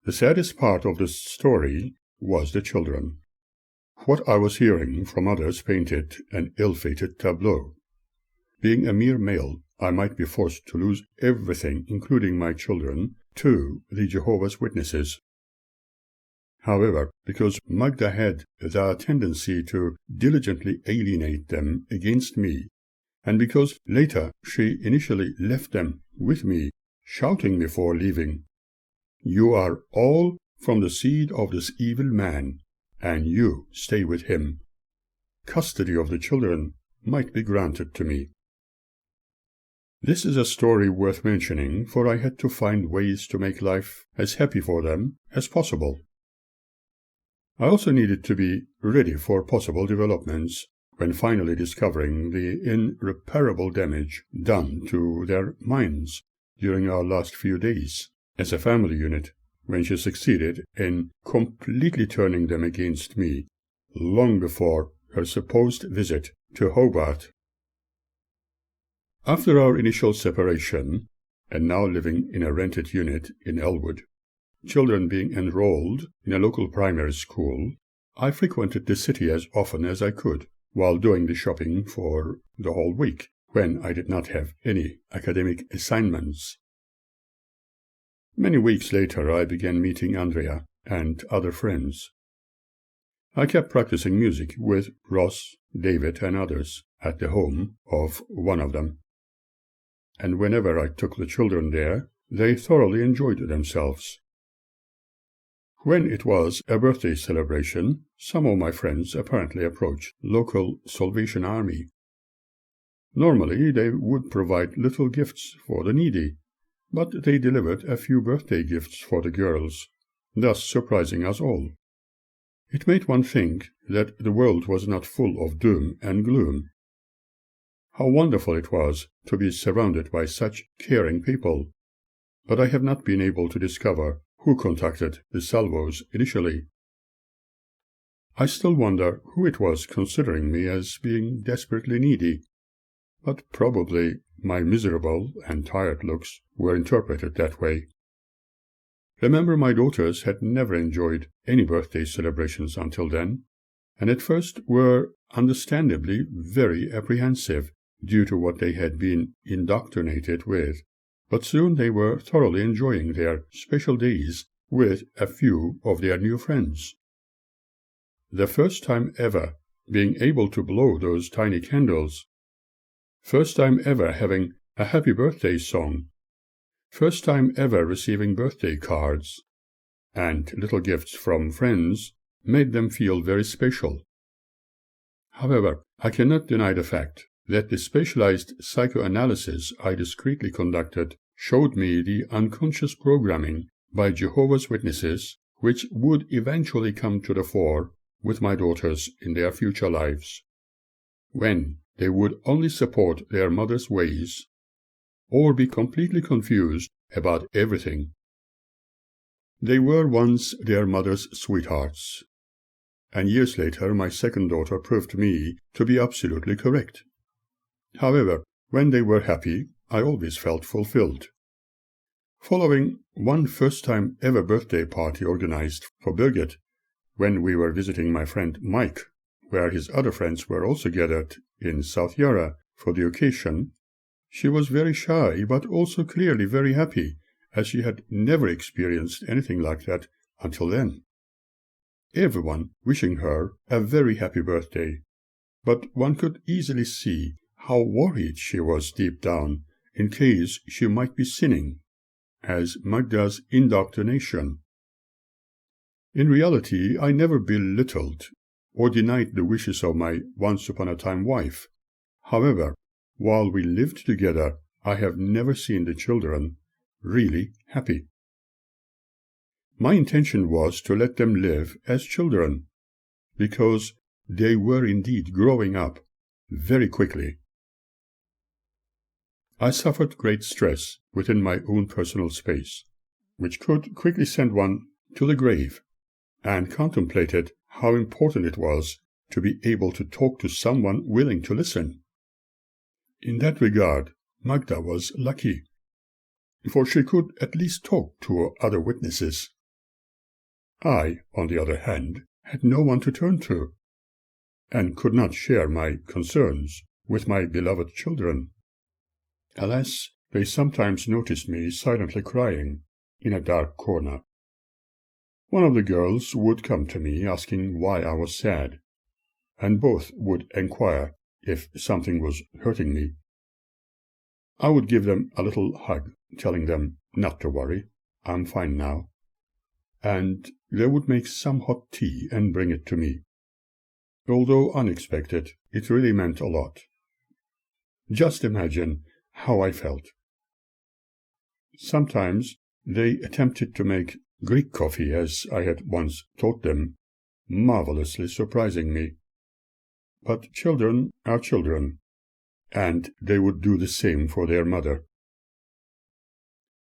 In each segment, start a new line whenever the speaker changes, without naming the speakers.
The saddest part of the story was the children. What I was hearing from others painted an ill-fated tableau. Being a mere male, I might be forced to lose everything, including my children, to the Jehovah's Witnesses. However, because Magda had the tendency to diligently alienate them against me, and because later she initially left them with me, shouting before leaving, "You are all from the seed of this evil man, and you stay with him," custody of the children might be granted to me. This is a story worth mentioning, for I had to find ways to make life as happy for them as possible. I also needed to be ready for possible developments when finally discovering the irreparable damage done to their minds during our last few days as a family unit, when she succeeded in completely turning them against me long before her supposed visit to Hobart. After our initial separation, and now living in a rented unit in Elwood, children being enrolled in a local primary school, I frequented the city as often as I could, while doing the shopping for the whole week, when I did not have any academic assignments. Many weeks later I began meeting Andrea and other friends. I kept practicing music with Ross, David, and others at the home of one of them. And whenever I took the children there, they thoroughly enjoyed themselves. When it was a birthday celebration, some of my friends apparently approached local Salvation Army. Normally they would provide little gifts for the needy, but they delivered a few birthday gifts for the girls, thus surprising us all. It made one think that the world was not full of doom and gloom. How wonderful it was to be surrounded by such caring people, but I have not been able to discover who contacted the salvos initially. I still wonder who it was considering me as being desperately needy, but probably my miserable and tired looks were interpreted that way. Remember, my daughters had never enjoyed any birthday celebrations until then, and at first were understandably very apprehensive due to what they had been indoctrinated with, but soon they were thoroughly enjoying their special days with a few of their new friends. The first time ever being able to blow those tiny candles, first time ever having a happy birthday song, first time ever receiving birthday cards, and little gifts from friends made them feel very special. However, I cannot deny the fact that the specialized psychoanalysis I discreetly conducted showed me the unconscious programming by Jehovah's Witnesses which would eventually come to the fore with my daughters in their future lives, when they would only support their mother's ways or be completely confused about everything. They were once their mother's sweethearts, and years later my second daughter proved me to be absolutely correct. However, when they were happy, I always felt fulfilled. Following one first-time ever birthday party organized for Birgit, when we were visiting my friend Mike, where his other friends were also gathered in South Yarra for the occasion, she was very shy but also clearly very happy, as she had never experienced anything like that until then. Everyone wishing her a very happy birthday, but one could easily see how worried she was deep down, in case she might be sinning, as Magda's indoctrination. In reality, I never belittled or denied the wishes of my once-upon-a-time wife. However, while we lived together, I have never seen the children really happy. My intention was to let them live as children, because they were indeed growing up very quickly. I suffered great stress within my own personal space, which could quickly send one to the grave, and contemplated how important it was to be able to talk to someone willing to listen. In that regard, Magda was lucky, for she could at least talk to other witnesses, I, on the other hand, had no one to turn to, and could not share my concerns with my beloved children. Alas, they sometimes noticed me silently crying in a dark corner. One of the girls would come to me asking why I was sad, and both would enquire if something was hurting me. I would give them a little hug, telling them not to worry, I'm fine now, and they would make some hot tea and bring it to me. Although unexpected, it really meant a lot. Just imagine how I felt. Sometimes they attempted to make Greek coffee, as I had once taught them, marvelously surprising me. But children are children, and they would do the same for their mother.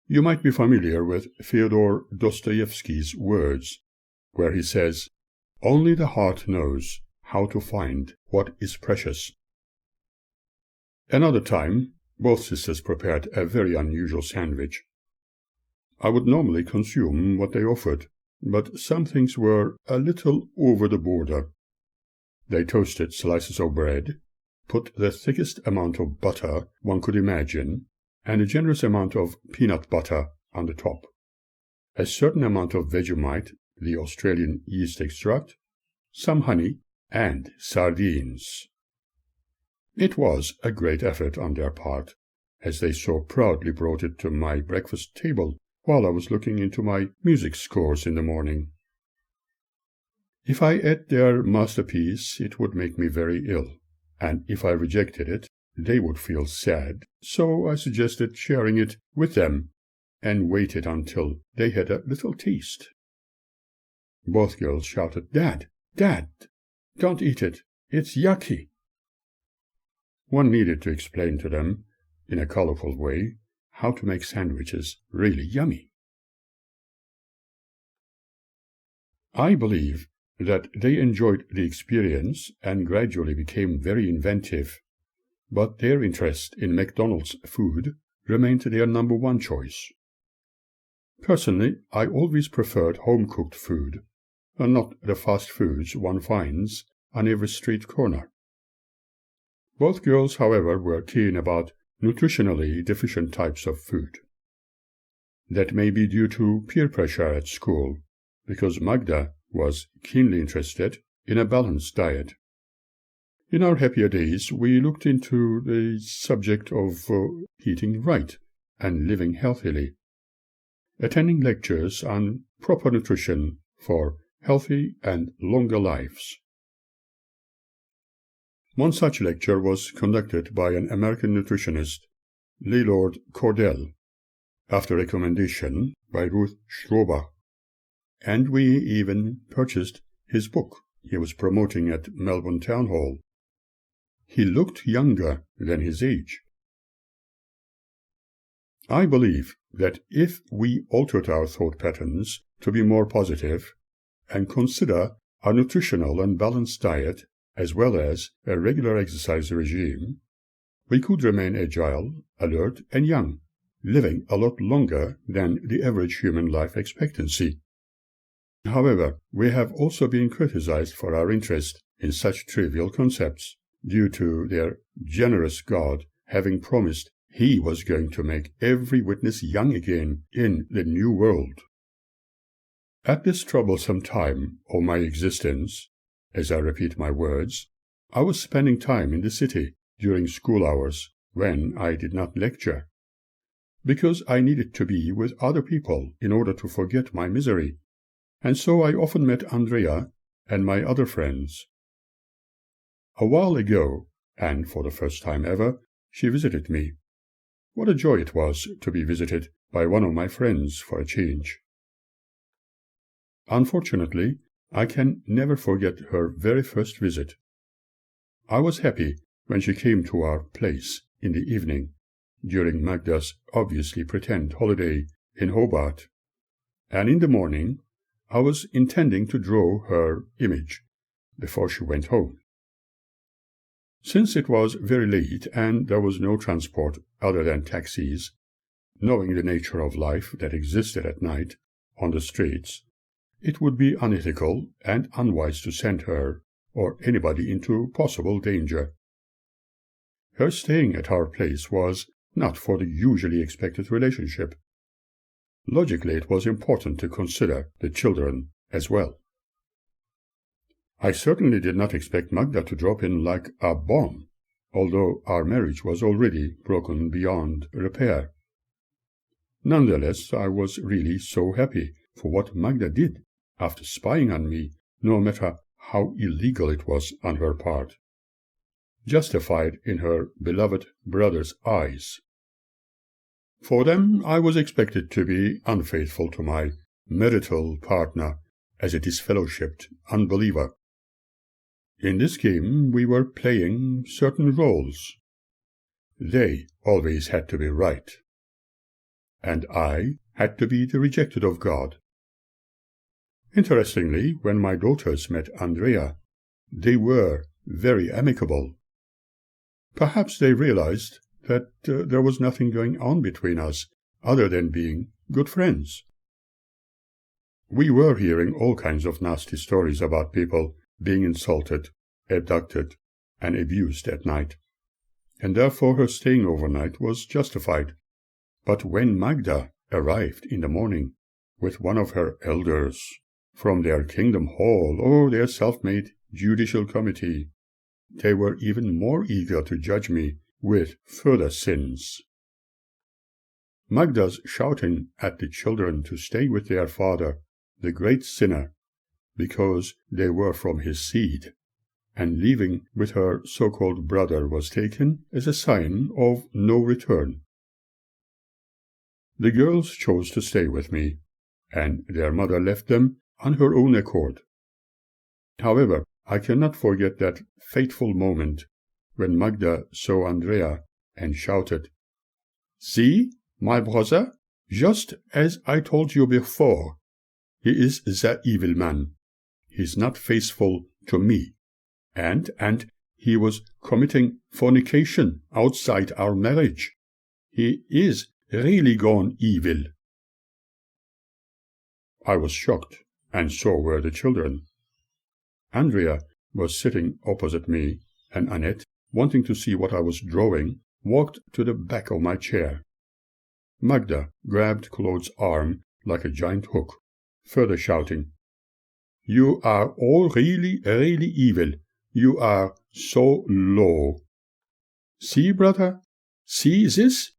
You might be familiar with Fyodor Dostoevsky's words, where he says, "Only the heart knows how to find what is precious." Another time, both sisters prepared a very unusual sandwich. I would normally consume what they offered, but some things were a little over the border. They toasted slices of bread, put the thickest amount of butter one could imagine, and a generous amount of peanut butter on the top, a certain amount of Vegemite, the Australian yeast extract, some honey, and sardines. It was a great effort on their part, as they so proudly brought it to my breakfast table while I was looking into my music scores in the morning. If I ate their masterpiece, it would make me very ill, and if I rejected it, they would feel sad, so I suggested sharing it with them, and waited until they had a little taste. Both girls shouted, "Dad, Dad, don't eat it, it's yucky." One needed to explain to them, in a colorful way, how to make sandwiches really yummy. I believe that they enjoyed the experience and gradually became very inventive, but their interest in McDonald's food remained their number one choice. Personally, I always preferred home-cooked food, and not the fast foods one finds on every street corner. Both girls, however, were keen about nutritionally deficient types of food. That may be due to peer pressure at school, because Magda was keenly interested in a balanced diet. In our happier days, we looked into the subject of eating right and living healthily, attending lectures on proper nutrition for healthy and longer lives. One such lecture was conducted by an American nutritionist, Leylord Cordell, after recommendation by Ruth Schrober, and we even purchased his book he was promoting at Melbourne Town Hall. He looked younger than his age. I believe that if we altered our thought patterns to be more positive and consider a nutritional and balanced diet as well as a regular exercise regime, we could remain agile, alert, and young, living a lot longer than the average human life expectancy. However, we have also been criticized for our interest in such trivial concepts, due to their generous God having promised He was going to make every witness young again in the new world. At this troublesome time of my existence, as I repeat my words, I was spending time in the city during school hours when I did not lecture, because I needed to be with other people in order to forget my misery, and so I often met Andrea and my other friends. A while ago, and for the first time ever, she visited me. What a joy it was to be visited by one of my friends for a change. Unfortunately, I can never forget her very first visit. I was happy when she came to our place in the evening, during Magda's obviously pretend holiday in Hobart, and in the morning I was intending to draw her image before she went home. Since it was very late and there was no transport other than taxis, knowing the nature of life that existed at night on the streets, it would be unethical and unwise to send her or anybody into possible danger. Her staying at our place was not for the usually expected relationship. Logically, it was important to consider the children as well. I certainly did not expect Magda to drop in like a bomb, although our marriage was already broken beyond repair. Nonetheless, I was really so happy for what Magda did after spying on me, no matter how illegal it was on her part, justified in her beloved brother's eyes. For them, I was expected to be unfaithful to my marital partner as a disfellowshipped unbeliever. In this game, we were playing certain roles. They always had to be right, and I had to be the rejected of God. Interestingly, when my daughters met Andrea, they were very amicable. Perhaps they realized that there was nothing going on between us other than being good friends. We were hearing all kinds of nasty stories about people being insulted, abducted, and abused at night, and therefore her staying overnight was justified. But when Magda arrived in the morning with one of her elders from their kingdom hall or their self-made judicial committee, they were even more eager to judge me with further sins. Magda's shouting at the children to stay with their father, the great sinner, because they were from his seed, and leaving with her so-called brother was taken as a sign of no return. The girls chose to stay with me, and their mother left them on her own accord. However, I cannot forget that fateful moment when Magda saw Andrea and shouted, "See, my brother, just as I told you before, he is the evil man. He is not faithful to me, and he was committing fornication outside our marriage. He is really gone evil." I was shocked, and so were the children. Andrea was sitting opposite me, and Annette, wanting to see what I was drawing, walked to the back of my chair. Magda grabbed Claude's arm like a giant hook, further shouting, "You are all really, really evil. You are so low. See, brother, see this?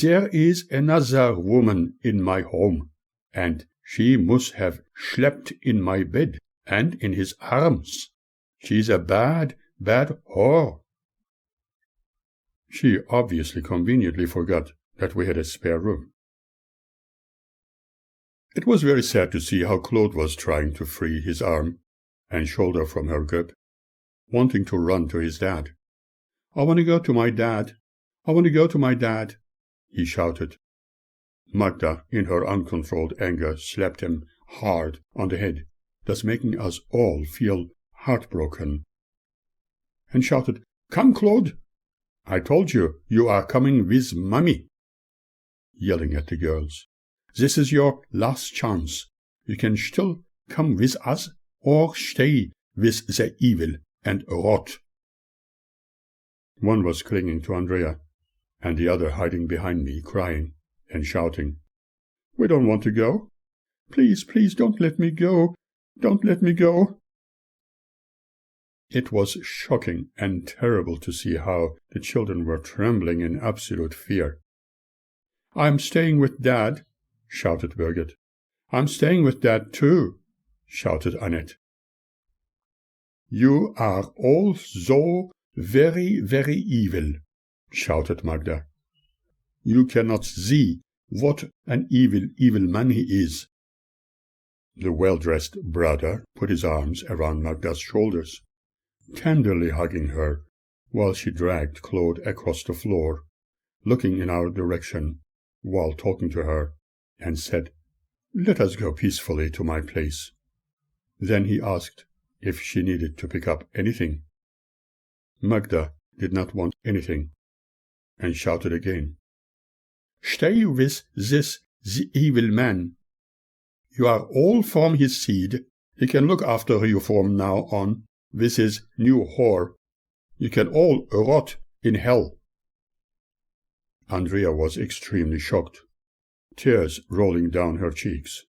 There is another woman in my home, and she must have slept in my bed and in his arms. She's a bad, bad whore." She obviously conveniently forgot that we had a spare room. It was very sad to see how Claude was trying to free his arm and shoulder from her grip, wanting to run to his dad. "I want to go to my dad. I want to go to my dad," he shouted. Magda, in her uncontrolled anger, slapped him hard on the head, thus making us all feel heartbroken, and shouted, "Come, Claude! I told you, you are coming with Mummy," yelling at the girls. "This is your last chance. You can still come with us or stay with the evil and rot." One was clinging to Andrea, and the other hiding behind me, crying and shouting, "We don't want to go. Please, please don't let me go. Don't let me go." It was shocking and terrible to see how the children were trembling in absolute fear. "I'm staying with Dad," shouted Birgit. "I'm staying with Dad too," shouted Annette. "You are all so very, very evil," shouted Magda. "You cannot see what an evil, evil man he is." The well-dressed brother put his arms around Magda's shoulders, tenderly hugging her, while she dragged Claude across the floor, looking in our direction while talking to her, and said, "Let us go peacefully to my place." Then he asked if she needed to pick up anything. Magda did not want anything, and shouted again, "Stay with this the evil man." You are all from his seed. He can look after you from now on, with his new whore. You can all rot in hell." Andrea was extremely shocked, tears rolling down her cheeks.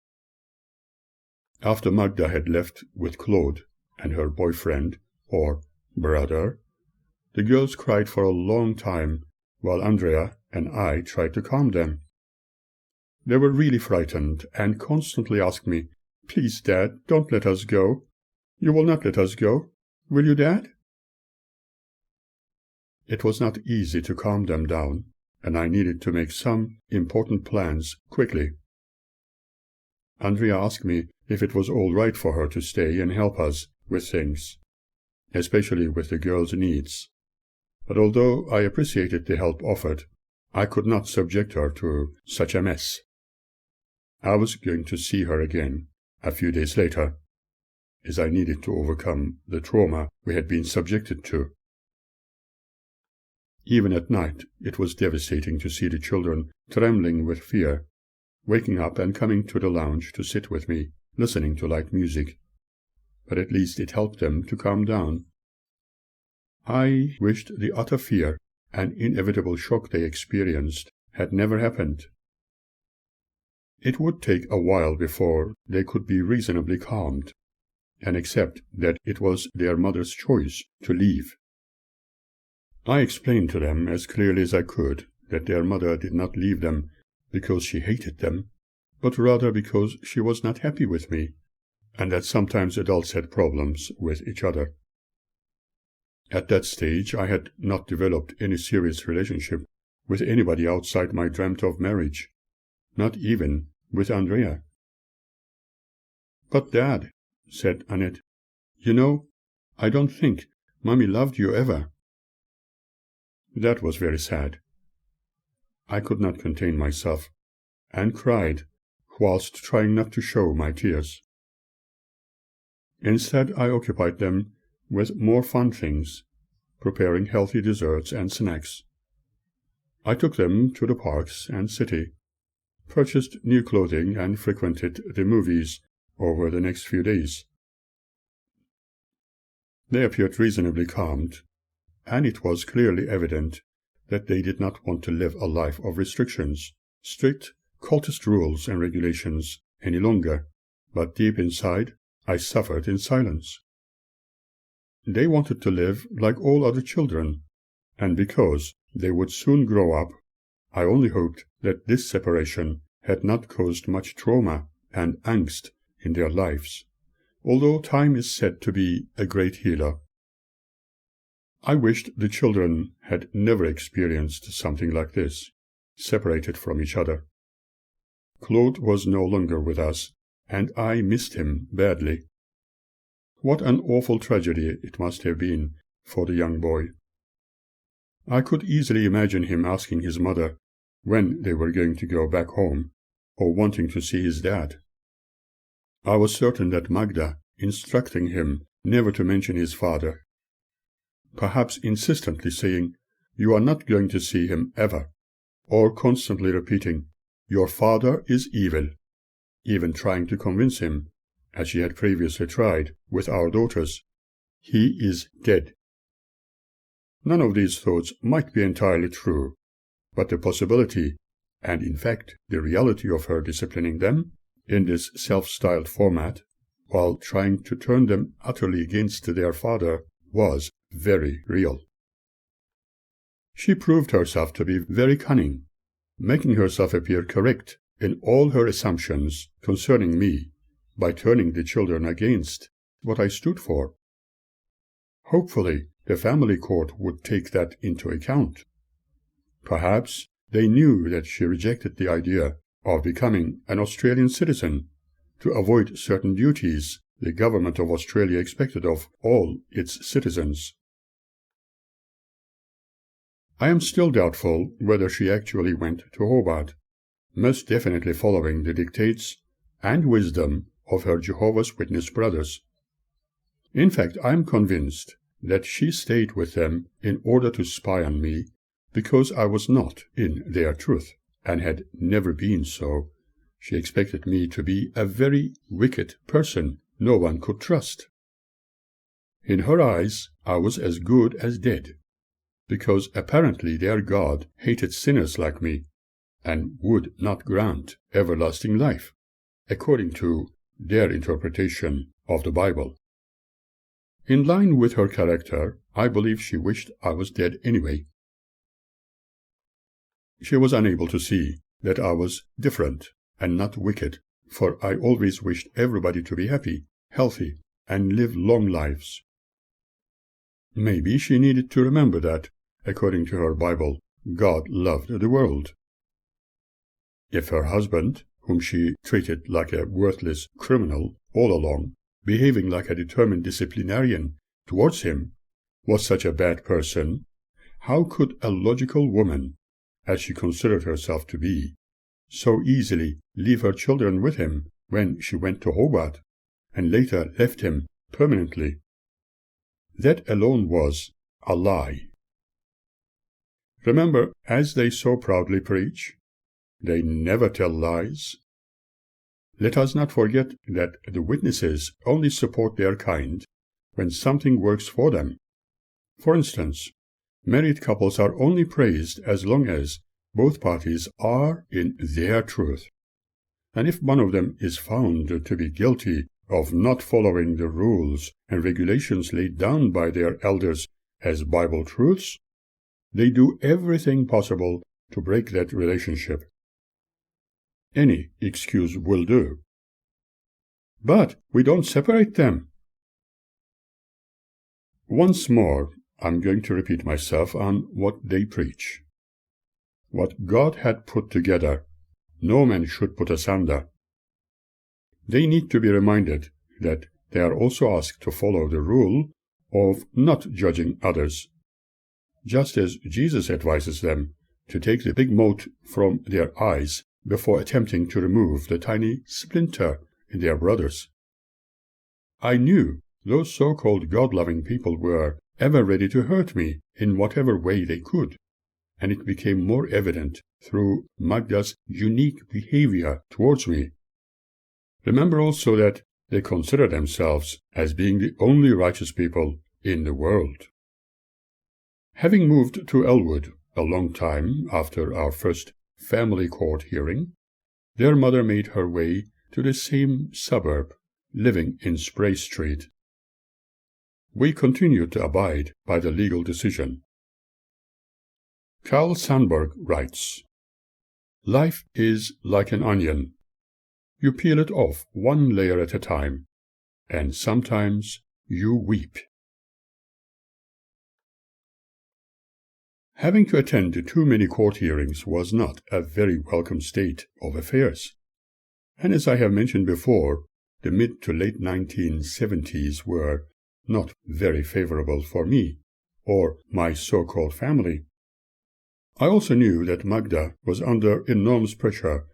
After Magda had left with Claude and her boyfriend, or brother, the girls cried for a long time, while Andrea and I tried to calm them. They were really frightened and constantly asked me, "Please, Dad, don't let us go. You will not let us go, will you, Dad?" It was not easy to calm them down, and I needed to make some important plans quickly. Andrea asked me if it was all right for her to stay and help us with things, especially with the girls' needs. But although I appreciated the help offered, I could not subject her to such a mess. I was going to see her again a few days later, as I needed to overcome the trauma we had been subjected to. Even at night, it was devastating to see the children trembling with fear, waking up and coming to the lounge to sit with me, listening to light music. But at least it helped them to calm down. I wished the utter fear and inevitable shock they experienced had never happened. It would take a while before they could be reasonably calmed and accept that it was their mother's choice to leave. I explained to them as clearly as I could that their mother did not leave them because she hated them, but rather because she was not happy with me, and that sometimes adults had problems with each other. At that stage, I had not developed any serious relationship with anybody outside my dreamt of marriage, not even with Andrea. "But, Dad," said Annette, "you know, I don't think Mommy loved you ever." That was very sad. I could not contain myself, and cried, whilst trying not to show my tears. Instead, I occupied them with more fun things, preparing healthy desserts and snacks. I took them to the parks and city, purchased new clothing, and frequented the movies over the next few days. They appeared reasonably calmed, and it was clearly evident that they did not want to live a life of restrictions, strict cultist rules and regulations any longer, but deep inside I suffered in silence. They wanted to live like all other children, and because they would soon grow up, I only hoped that this separation had not caused much trauma and angst in their lives, although time is said to be a great healer. I wished the children had never experienced something like this, separated from each other. Claude was no longer with us, and I missed him badly. What an awful tragedy it must have been for the young boy. I could easily imagine him asking his mother when they were going to go back home, or wanting to see his dad. I was certain that Magda instructing him never to mention his father, perhaps insistently saying, "You are not going to see him ever," or constantly repeating, "Your father is evil," even trying to convince him, as she had previously tried with our daughters, "He is dead." None of these thoughts might be entirely true, but the possibility, and in fact the reality of her disciplining them in this self-styled format, while trying to turn them utterly against their father, was very real. She proved herself to be very cunning, making herself appear correct in all her assumptions concerning me by turning the children against what I stood for. Hopefully, the family court would take that into account. Perhaps they knew that she rejected the idea of becoming an Australian citizen to avoid certain duties the government of Australia expected of all its citizens. I am still doubtful whether she actually went to Hobart, most definitely following the dictates and wisdom of her Jehovah's Witness brothers. In fact, I am convinced that she stayed with them in order to spy on me, because I was not in their truth, and had never been so, She expected me to be a very wicked person no one could trust. In her eyes, I was as good as dead, because apparently their God hated sinners like me and would not grant everlasting life, according to their interpretation of the Bible. In line with her character, I believe she wished I was dead anyway. She was unable to see that I was different and not wicked, for I always wished everybody to be happy, healthy, and live long lives. Maybe she needed to remember that, according to her Bible, God loved the world. If her husband, whom she treated like a worthless criminal all along, behaving like a determined disciplinarian towards him, was such a bad person, how could a logical woman, as she considered herself to be, so easily leave her children with him when she went to Hobart, and later left him permanently? That alone was a lie. Remember, as they so proudly preach, they never tell lies. Let us not forget that the witnesses only support their kind when something works for them. For instance, married couples are only praised as long as both parties are in their truth. And if one of them is found to be guilty of not following the rules and regulations laid down by their elders as Bible truths, they do everything possible to break that relationship. Any excuse will do. But we don't separate them. Once more, I'm going to repeat myself on what they preach. What God had put together, no man should put asunder. They need to be reminded that they are also asked to follow the rule of not judging others, just as Jesus advises them to take the big mote from their eyes before attempting to remove the tiny splinter in their brothers. I knew those so-called God-loving people were ever ready to hurt me in whatever way they could, and it became more evident through Magda's unique behavior towards me. Remember also that they consider themselves as being the only righteous people in the world. Having moved to Elwood a long time after our first family court hearing, their mother made her way to the same suburb, living in Spray Street. We continued to abide by the legal decision. Carl Sandburg writes, "Life is like an onion. You peel it off one layer at a time, and sometimes you weep." Having to attend to too many court hearings was not a very welcome state of affairs, and as I have mentioned before, the mid to late 1970s were not very favorable for me or my so-called family. I also knew that Magda was under enormous pressure,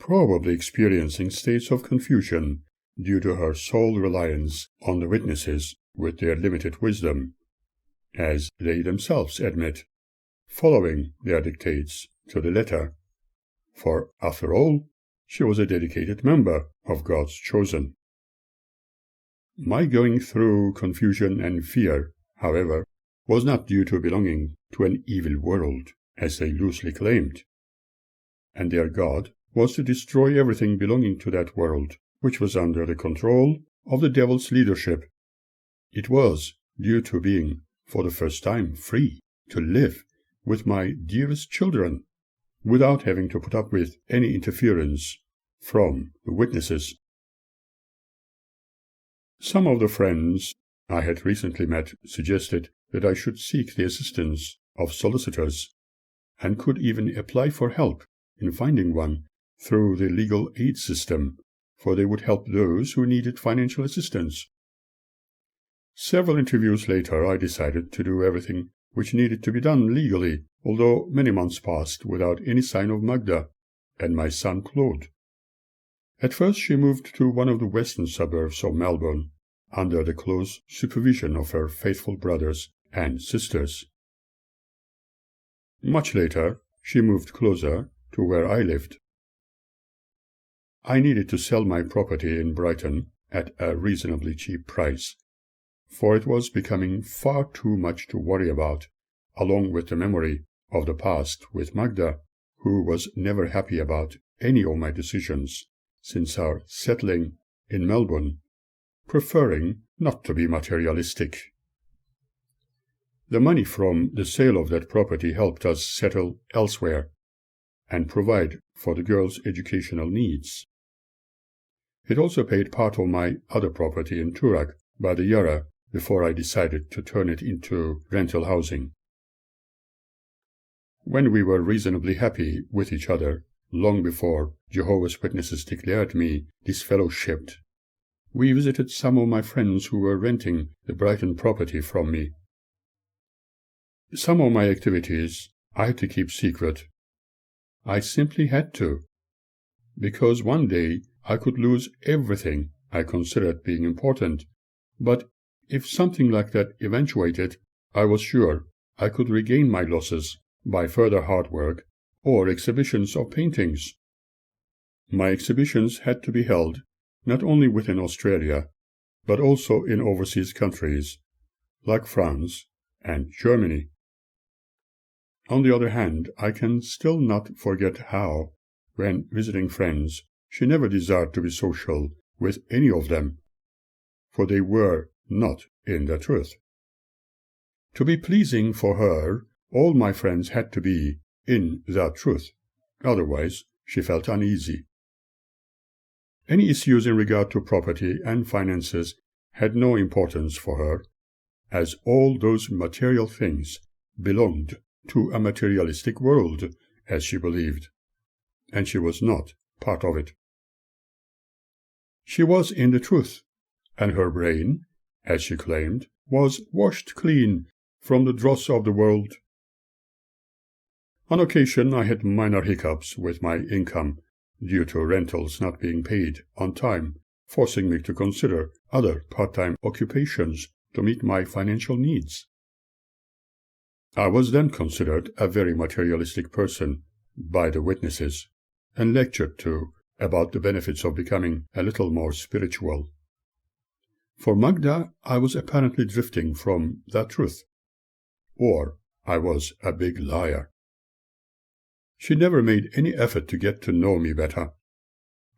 probably experiencing states of confusion due to her sole reliance on the witnesses with their limited wisdom, as they themselves admit, following their dictates to the letter, for, after all, she was a dedicated member of God's chosen. My going through confusion and fear, however, was not due to belonging to an evil world, as they loosely claimed, and their God was to destroy everything belonging to that world, which was under the control of the devil's leadership. It was due to being, for the first time, free to live with my dearest children, without having to put up with any interference from the witnesses. Some of the friends I had recently met suggested that I should seek the assistance of solicitors, and could even apply for help in finding one through the legal aid system, for they would help those who needed financial assistance. Several interviews later, I decided to do everything which needed to be done legally, although many months passed without any sign of Magda and my son Claude. At first she moved to one of the western suburbs of Melbourne, under the close supervision of her faithful brothers and sisters. Much later, she moved closer to where I lived. I needed to sell my property in Brighton at a reasonably cheap price, for it was becoming far too much to worry about, along with the memory of the past with Magda, who was never happy about any of my decisions since our settling in Melbourne, preferring not to be materialistic. The money from the sale of that property helped us settle elsewhere and provide for the girls' educational needs. It also paid part of my other property in Toorak by the Yarra before I decided to turn it into rental housing. When we were reasonably happy with each other, long before Jehovah's Witnesses declared me disfellowshipped, we visited some of my friends who were renting the Brighton property from me. Some of my activities I had to keep secret. I simply had to, because one day I could lose everything I considered being important, but if something like that eventuated, I was sure I could regain my losses by further hard work or exhibitions of paintings. My exhibitions had to be held not only within Australia, but also in overseas countries like France and Germany. On the other hand, I can still not forget how, when visiting friends, she never desired to be social with any of them, for they were not in the truth. To be pleasing for her, all my friends had to be in the truth, otherwise she felt uneasy. Any issues in regard to property and finances had no importance for her, as all those material things belonged to a materialistic world, as she believed, and she was not part of it. She was in the truth, and her brain, as she claimed, was washed clean from the dross of the world. On occasion I had minor hiccups with my income due to rentals not being paid on time, forcing me to consider other part-time occupations to meet my financial needs. I was then considered a very materialistic person by the witnesses, and lectured to about the benefits of becoming a little more spiritual. For Magda, I was apparently drifting from the truth, or I was a big liar. She never made any effort to get to know me better,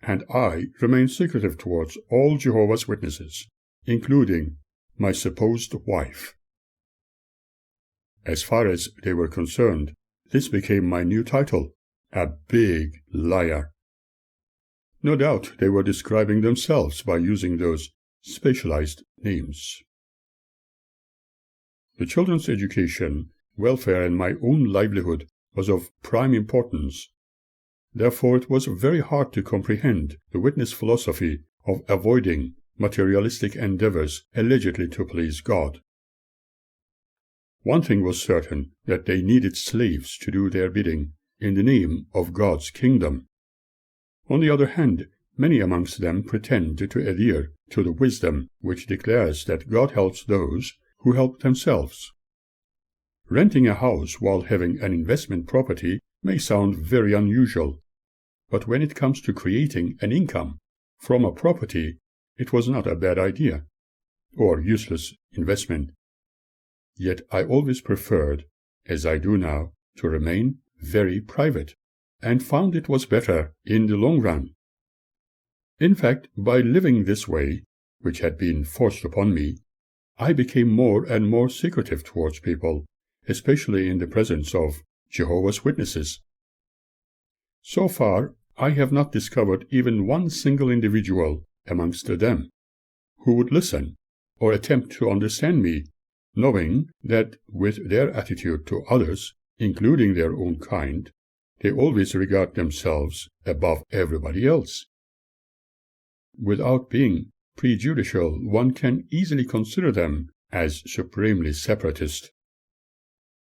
and I remained secretive towards all Jehovah's Witnesses, including my supposed wife. As far as they were concerned, this became my new title, a big liar. No doubt they were describing themselves by using those specialized names. The children's education, welfare, and my own livelihood was of prime importance. Therefore it was very hard to comprehend the witness philosophy of avoiding materialistic endeavors allegedly to please God. One thing was certain, that they needed slaves to do their bidding in the name of God's kingdom. On the other hand, many amongst them pretend to adhere to the wisdom which declares that God helps those who help themselves. Renting a house while having an investment property may sound very unusual, but when it comes to creating an income from a property, it was not a bad idea, or useless investment. Yet I always preferred, as I do now, to remain very private, and found it was better in the long run. In fact, by living this way, which had been forced upon me, I became more and more secretive towards people, especially in the presence of Jehovah's Witnesses. So far, I have not discovered even one single individual amongst them who would listen or attempt to understand me, knowing that with their attitude to others, including their own kind, they always regard themselves above everybody else. Without being prejudicial, one can easily consider them as supremely separatist.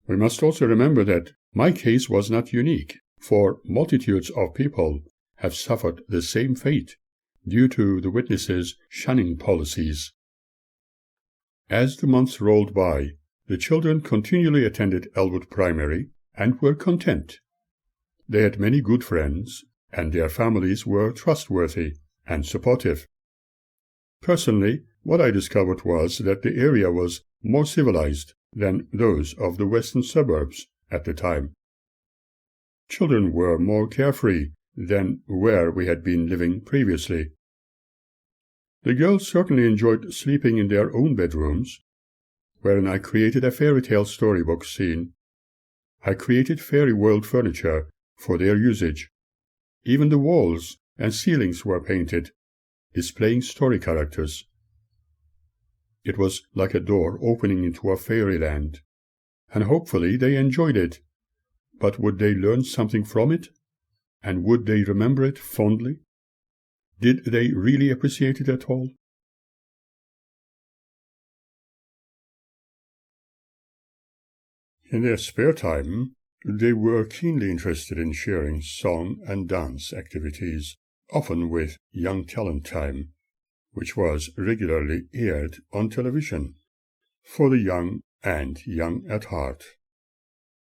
We must also remember that my case was not unique, for multitudes of people have suffered the same fate due to the witnesses' shunning policies. As the months rolled by, the children continually attended Elwood Primary and were content. They had many good friends and their families were trustworthy and supportive. Personally, what I discovered was that the area was more civilized than those of the western suburbs at the time. Children were more carefree than where we had been living previously. The girls certainly enjoyed sleeping in their own bedrooms, wherein I created a fairy tale storybook scene. I created fairy world furniture for their usage. Even the walls and ceilings were painted, displaying story characters. It was like a door opening into a fairyland, and hopefully they enjoyed it. But would they learn something from it? And would they remember it fondly? Did they really appreciate it at all? In their spare time, they were keenly interested in sharing song and dance activities, often with Young Talent Time, which was regularly aired on television for the young and young at heart.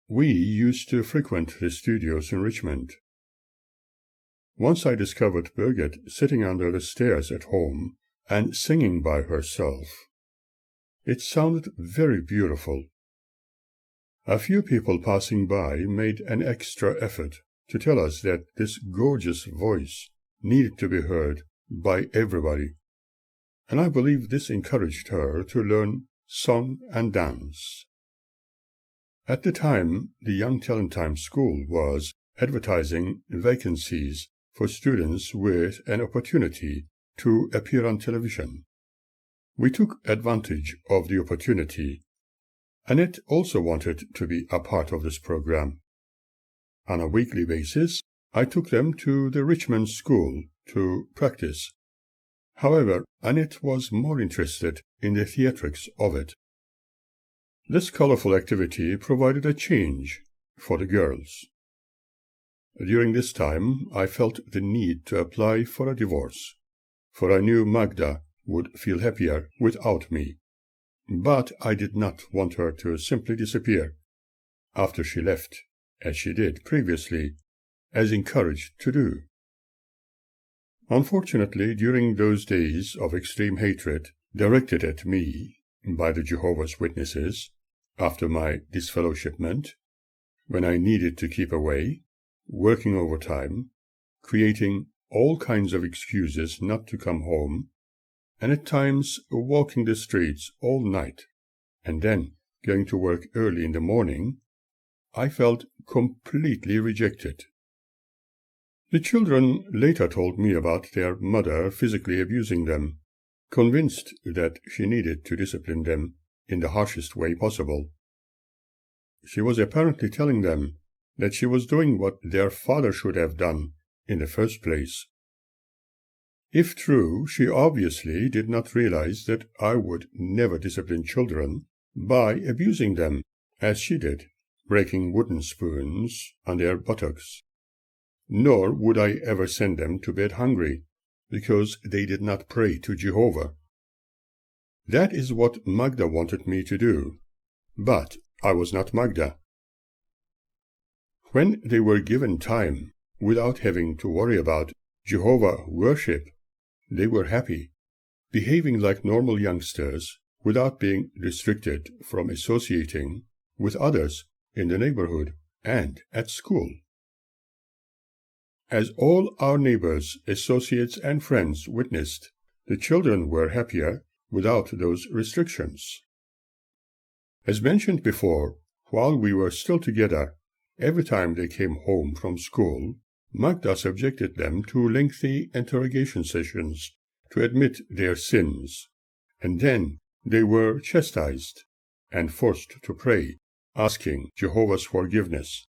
We used to frequent the studios in Richmond. Once I discovered Birgit sitting under the stairs at home and singing by herself. It sounded very beautiful. A few people passing by made an extra effort to tell us that this gorgeous voice needed to be heard by everybody, and I believe this encouraged her to learn song and dance. At the time, the Young Talent Time School was advertising vacancies for students with an opportunity to appear on television. We took advantage of the opportunity. Annette also wanted to be a part of this program. On a weekly basis, I took them to the Richmond School to practice. However, Annette was more interested in the theatrics of it. This colorful activity provided a change for the girls. During this time, I felt the need to apply for a divorce, for I knew Magda would feel happier without me. But I did not want her to simply disappear after she left, as she did previously, as encouraged to do. Unfortunately, during those days of extreme hatred directed at me by the Jehovah's Witnesses, after my disfellowshipment, when I needed to keep away, working overtime, creating all kinds of excuses not to come home, and at times walking the streets all night, and then going to work early in the morning, I felt completely rejected. The children later told me about their mother physically abusing them, convinced that she needed to discipline them in the harshest way possible. She was apparently telling them that she was doing what their father should have done in the first place. If true, she obviously did not realize that I would never discipline children by abusing them, as she did, breaking wooden spoons on their buttocks. Nor would I ever send them to bed hungry, because they did not pray to Jehovah. That is what Magda wanted me to do, but I was not Magda. When they were given time, without having to worry about Jehovah worship, they were happy, behaving like normal youngsters without being restricted from associating with others in the neighborhood and at school. As all our neighbors, associates, and friends witnessed, the children were happier without those restrictions. As mentioned before, while we were still together, every time they came home from school, Magda subjected them to lengthy interrogation sessions to admit their sins, and then they were chastised and forced to pray, asking Jehovah's forgiveness.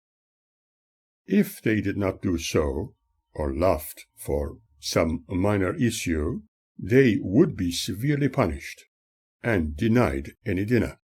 If they did not do so, or laughed for some minor issue, they would be severely punished and denied any dinner.